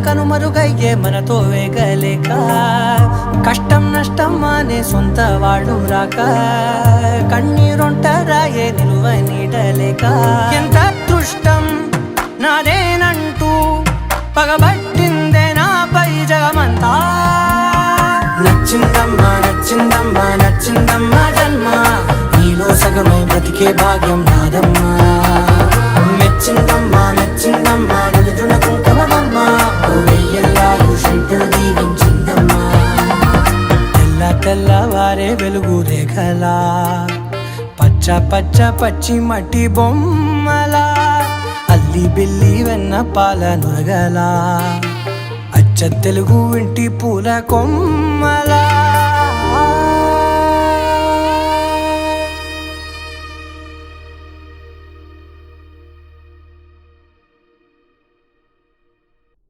కనుమరుగయ్యే మనతో వేగలేక కష్టం నష్టం అనే సొంత వాళ్ళు రాక కన్నీరొంటరాయే నిలువ నీడలేక ఎంత అదృష్టం నాదేనంటూ పగబట్టిందే నాపై జగమంతా నచ్చిందమ్మా నచ్చిందమ్మా నచ్చిందమ్మా జన్మ నీలో సగమై బ్రతికే భాగ్యం నాదమ్మా మెచ్చిందమ్మా మెచ్చిందమ్మా నలుదున కుంకుమమ్మా వెయ్యల్లాలు శంకరు దీవించిందమ్మా తెల్ల తెల్లవారే వెలుగు రేఖలా పచ్చ పచ్చ పచ్చి మట్టి బొమ్మలా అల్లి బిల్లి వెన్న పాల నురగలా అచ్చ తెలుగు ఇంటి పూల కొమ్మలా